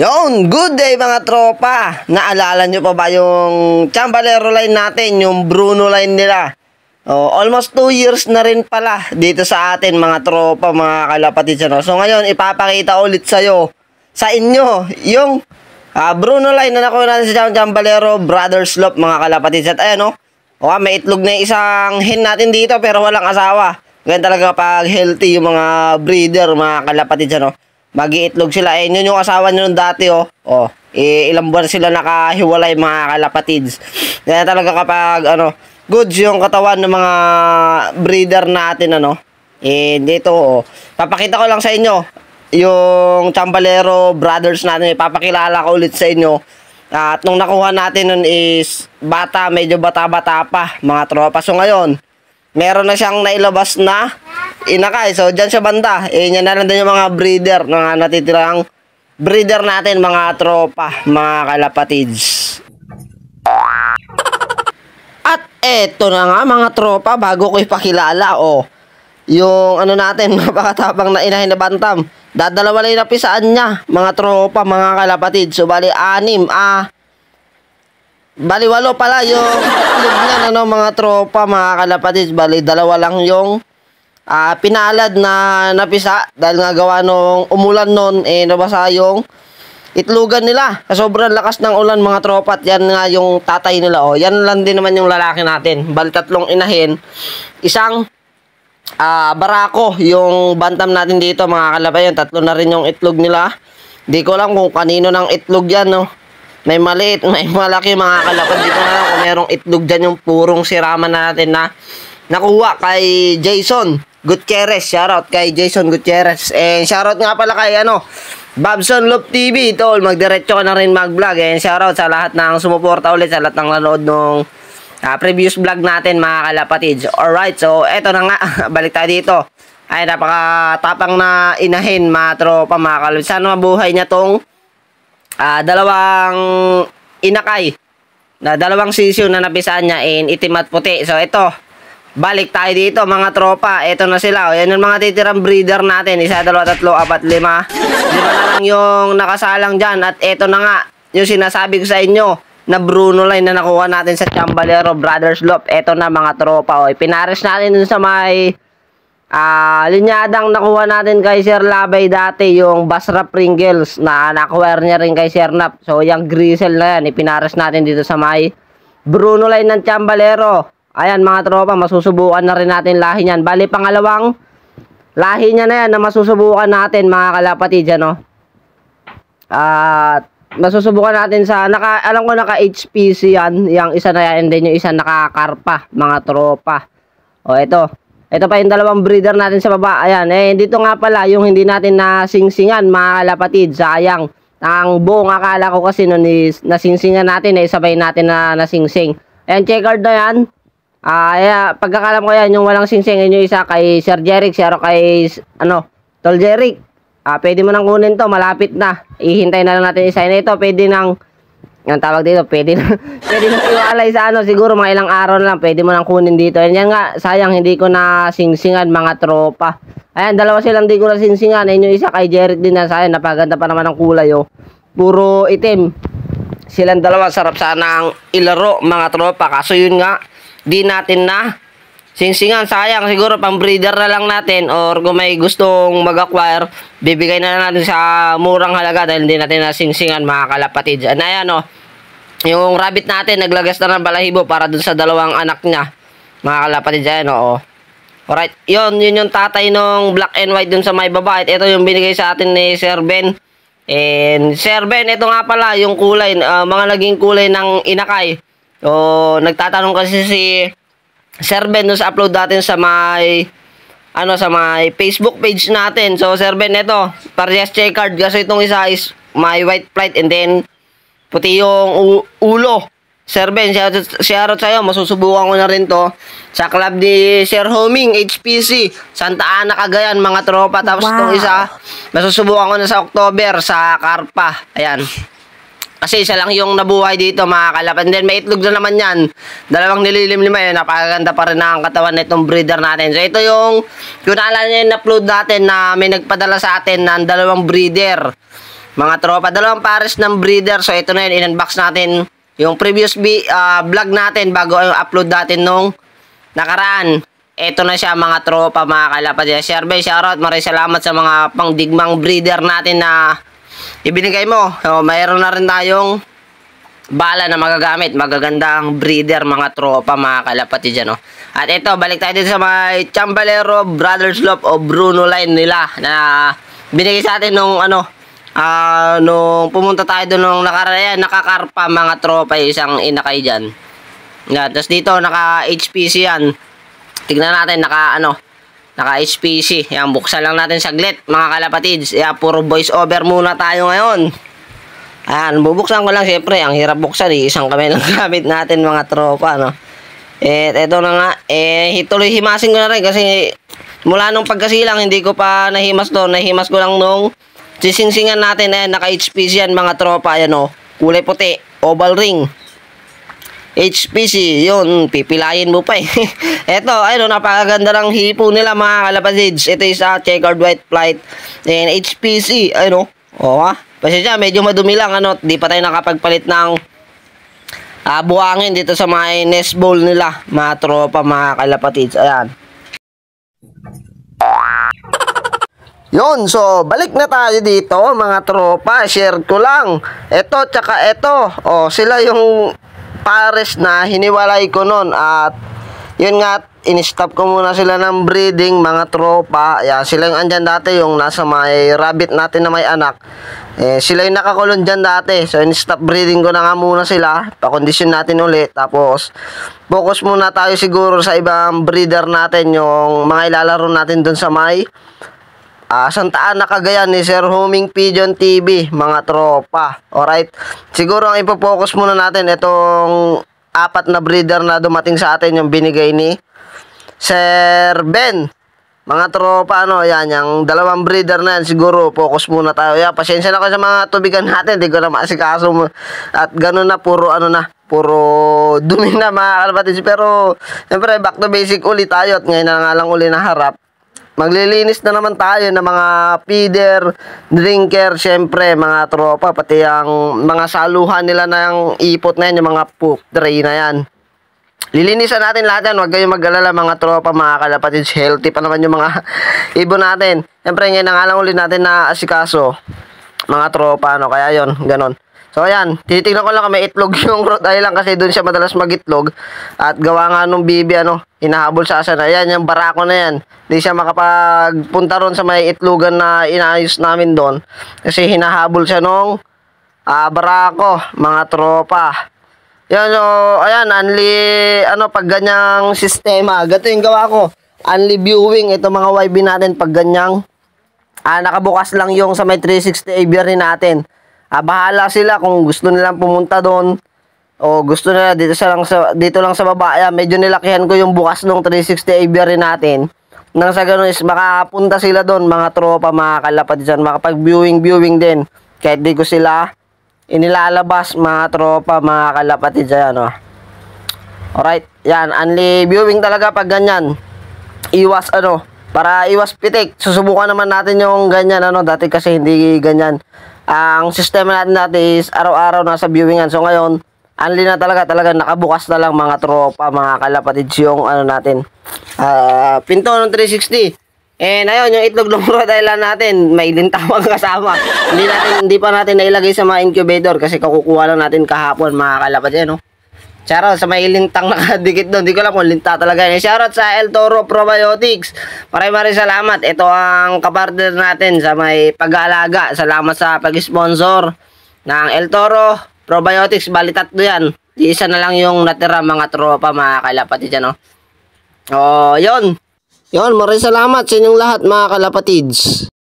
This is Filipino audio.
Yon, good day mga tropa. Naalala nyo pa ba yung Chambalero line natin, yung Bruno line nila? Almost 2 years na rin pala dito sa atin mga tropa, mga kalapatid. So ngayon, ipapakita ulit sa inyo, yung Bruno line na nakuha natin sa Chambalero Brothers Lop, mga kalapatid. At ayan may itlog na isang hen natin dito pero walang asawa. Ganyan talaga pag healthy yung mga breeder, mga kalapatid. Mag-iitlog sila. Yun yung asawa nyo dati, ilang buwan sila nakahiwalay, mga kalapatids. Kaya talaga kapag, goods yung katawan ng mga breeder natin, dito, papakita ko lang sa inyo, yung Chambalero Brothers natin, ipapakilala ko ulit sa inyo. At nung nakuha natin nun is, medyo bata-bata pa, mga tropa. So ngayon, meron na siyang nailabas na inakay. So, dyan sa banda. Yan na lang din yung mga breeder. Mga natitirang breeder natin, mga tropa, mga kalapatids. At eto na nga, mga tropa, bago ko ipakilala, yung natin, napakatapang na inahin na bantam. Dadalawa lang yung napisaan niya, mga tropa, mga kalapatids. So, bali 6. Bali 8 pala yung itlog niya, mga tropa, mga kalapatids. Bali 2 lang yung pinalad na napisa dahil nga gawa nung umulan nun, nabasa yung itlogan nila. Sobrang lakas ng ulan, mga tropa, at yan nga yung tatay nila. Yan lang din naman yung lalaki natin. Bali 3 inahin, isang barako yung bantam natin dito, mga kalapatids. 3 na rin yung itlog nila. Di ko lang kung kanino ng itlog yan, May maliit, may malaki, mga kalapatids. Dito na lang kung merong itlog dyan, yung purong siraman natin na nakuha kay Jason Gutierrez. Shoutout kay Jason Gutierrez. And shoutout nga pala kay Babson Lop TV. Tol, magdiretso ka na rin mag-vlog. And shoutout sa lahat ng sumuporta ulit, sa lahat ng nanood nung previous vlog natin, mga kalapatids. Alright, so eto na nga. Balik tayo dito. Ay, napakatapang na inahin, mga tropa, mga kalapatids. Sana mabuhay niya tong 2 inakay na 2 sisyo na napisaan niya in itim at puti. So ito, balik tayo dito, mga tropa. Ito na sila. Yan yung mga titirang breeder natin. 1, 2, 3, 4, 5. 5 na lang yung nakasalang dyan. At ito na nga yung sinasabi ko sa inyo na Bruno line na nakuha natin sa Chambalero Brothers Lop. Ito na, mga tropa. Pinares natin dun sa may linyadang nakuha natin kay Sir Labay dati, yung Basra Pringles na na-acquire niya rin kay Sir Nap. So yung Grisel na yan, ipinares natin dito sa may Bruno line ng Chambalero. Ayan, mga tropa, masusubukan na rin natin lahi niyan. Bali, pangalawang lahi niya na yan na masusubukan natin, mga kalapatids, At masusubukan natin sa, alam ko naka HPC yan, yung isa na yan, and then yung isa nakakarpa, mga tropa. Ito pa yung 2 breeder natin sa baba. Ayan, dito nga pala yung hindi natin nasingsingan, mga kalapatids. Sayang. Ang buong akala ko kasi nun is nasingsingan natin, sabay natin na nasingsing. Ayan, checkered na yan. Pagkakalam ko yan, yung walang singsing, yun yung isa kay Sir Jeric, kay Tol Jeric. Pwede mo nang kunin to, malapit na. Ihintay na lang natin isa. Ito, pwede nang, ang tawag dito, pwede nang iwalay sa siguro mga ilang araw na lang, pwede mo nang kunin dito. Yan nga, sayang, hindi ko na singsingan, mga tropa. Ayan, 2 silang hindi ko na singsingan. Yun yung isa kay Jeric din na, sayang, napaganda pa naman ang kulay, puro itim. Silang 2, sarap sanang ilaro, mga tropa. Kaso yun nga, di natin na singsingan. Sayang, siguro pang breeder na lang natin, or kung may gustong mag-acquire, bibigay na lang natin sa murang halaga dahil hindi natin na singsingan, mga kalapatids. Ayan, yung rabbit natin naglagas na ng balahibo para dun sa 2 anak niya, mga kalapatids. Ayan, alright, yun yung tatay nung black and white dun sa may baba. At ito yung binigay sa atin ni Sir Ben. And Sir Ben, ito nga pala yung kulay, mga naging kulay ng inakay. Nagtatanong kasi si Sir Ben sa upload natin sa may Facebook page natin. So Sir Ben, ito parehas checkered kasi itong isa is may white flight and then puti yung ulo. Sir Ben, shoutout sa'yo. Masusubukan ko na rin to sa club ni Sir Homing HPC Santa Ana, Cagayan, mga tropa. Tapos itong isa masusubukan ko na sa October sa Karpa. Ayan, kasi isa lang yung nabuhay dito, mga kalapatids. And then may itlog na naman yan. 2 nililim-lima yun. Napakaganda pa rin ang katawan na itong breeder natin. So ito yung, kung naalala nyo yung upload natin na may nagpadala sa atin ng 2 breeder. mga tropa. Dalawang pares ng breeder. So, ito na yun. In-unbox natin yung previous vlog natin bago yung upload natin nung nakaraan. Ito na siya mga tropa, mga kalapad. Sherby, shoutout. Maraming salamat sa mga pangdigmang breeder natin na ibinigay mo. So, mayroon na rin tayong bala na magagamit. Magagandang breeder mga tropa, mga kalapati dyan. At ito, balik tayo dito sa mga Chambalero Brothers Love o Bruno line nila na binigay sa atin nung nung pumunta tayo doon nung nakaraan. Nakakarpa mga tropa, isang inakay dyan. Yan, tapos dito naka HPC yan. Tignan natin naka HPC. Yan, buksan lang natin saglit mga kalapatids. Yan, puro voice over muna tayo ngayon. Ayan, bubuksan ko lang, siyempre, ang hirap buksan, isang kamay lang gamit natin mga tropa, no. Eto na nga, tuloy himasin ko na rin kasi mula nung pagkasilang, hindi ko pa nahimas doon, nahimas ko lang nung sisingsingan natin, naka-HPC yan mga tropa, ayan o, kulay puti, oval ring, HPC, yun, pipilayin mo pa eh. Eto, ayun, napakaganda ng hipo nila mga kalapasids, ito is checkered white flight, and HPC, ayun o, pasensya, medyo madumi lang, di pa tayo nakapagpalit ng buhangin dito sa mga nest bowl nila, mga tropa, mga kalapatids. Ayan. Yun, so, balik na tayo dito, mga tropa. Share ko lang. Ito, tsaka ito. Sila yung pares na hiniwalay ko nun. At, yun nga, in-stop ko muna sila ng breeding, mga tropa. Ayan, sila yung andyan dati, yung nasa may rabbit natin na may anak. Sila yung nakakulon dyan dati. So, in-stop breeding ko na nga muna sila. Pa-condition natin ulit. Tapos, focus muna tayo siguro sa ibang breeder natin. Yung mga ilalaro natin dun sa may Santa Ana, Cagayan ni Sir Homing Pigeon TV, mga tropa. Alright. Siguro ang ipofocus muna natin itong 4 na breeder na dumating sa atin, yung binigay ni Sir Ben. Mga tropa, yan, yung 2 breeder na yan, siguro, focus muna tayo. Pasensya na ko sa mga tubigan natin, di ko na maasikaso mo. At gano'n na, puro dumi na mga kalapatids. Pero, siyempre, back to basic ulit tayo. At ngayon na nga lang uli na harap. Maglilinis na naman tayo ng mga feeder, drinker, siyempre, mga tropa. Pati yung mga saluhan nila ng ipot na yan, yung mga poop tray na yan. Lilinisan natin lahat yan. Huwag kayong mag-alala mga tropa, mga kalapatids. Healthy pa naman yung mga ibon natin. Siyempre, ngayon na nga lang ulit natin na asikaso. Mga tropa, kaya yon ganon. So, ayan. Tinitignan ko lang kung may itlog yung Rhode Island kasi doon siya madalas mag-itlog. At gawa nga nung bibi, hinahabol sa asan. Ayan, yung barako na yan. Hindi siya makapagpunta ron sa may itlogan na inaayos namin doon. Kasi hinahabol siya nung barako, mga tropa. Yan, ayan, pag ganyang sistema, gato yung gawa ko. Only viewing, ito mga YB natin, pag ganyang, nakabukas lang yung sa may 360 aviary natin. Bahala sila kung gusto nilang pumunta doon, o gusto nila dito lang sa baba. Ayan, medyo nilakihan ko yung bukas ng 360 aviary natin. Nang sa ganun is, makapunta sila doon, mga tropa, mga kalapad dyan, makapag-viewing din. Kahit di ko sila inilalabas, mga tropa, mga kalapatid dyan, Alright, yan, only viewing talaga pag ganyan. Iwas, para iwas pitik. Susubukan naman natin yung ganyan, dati kasi hindi ganyan. Ang sistema natin is araw-araw nasa viewingan. So ngayon, only na talaga nakabukas na lang, mga tropa, mga kalapatid, yung natin. Pinto ng 360. Ayun, yung itlog ng Rhode Island natin, may lintawang kasama. Hindi pa natin nailagay sa mga incubator kasi kukuha lang natin kahapon, mga kalapad yan, Shoutout sa may lintang nakadikit doon. Hindi ko alam kung linta talaga yan. Shoutout sa El Toro Probiotics. Maraming salamat. Ito ang kapartner natin sa may pag-aalaga. Salamat sa pag-sponsor ng El Toro Probiotics. Bali 3 yan. Isa na lang yung natira, mga tropa, mga kalapad yan, yun. Yun, maraming salamat sa inyong lahat, mga kalapatids.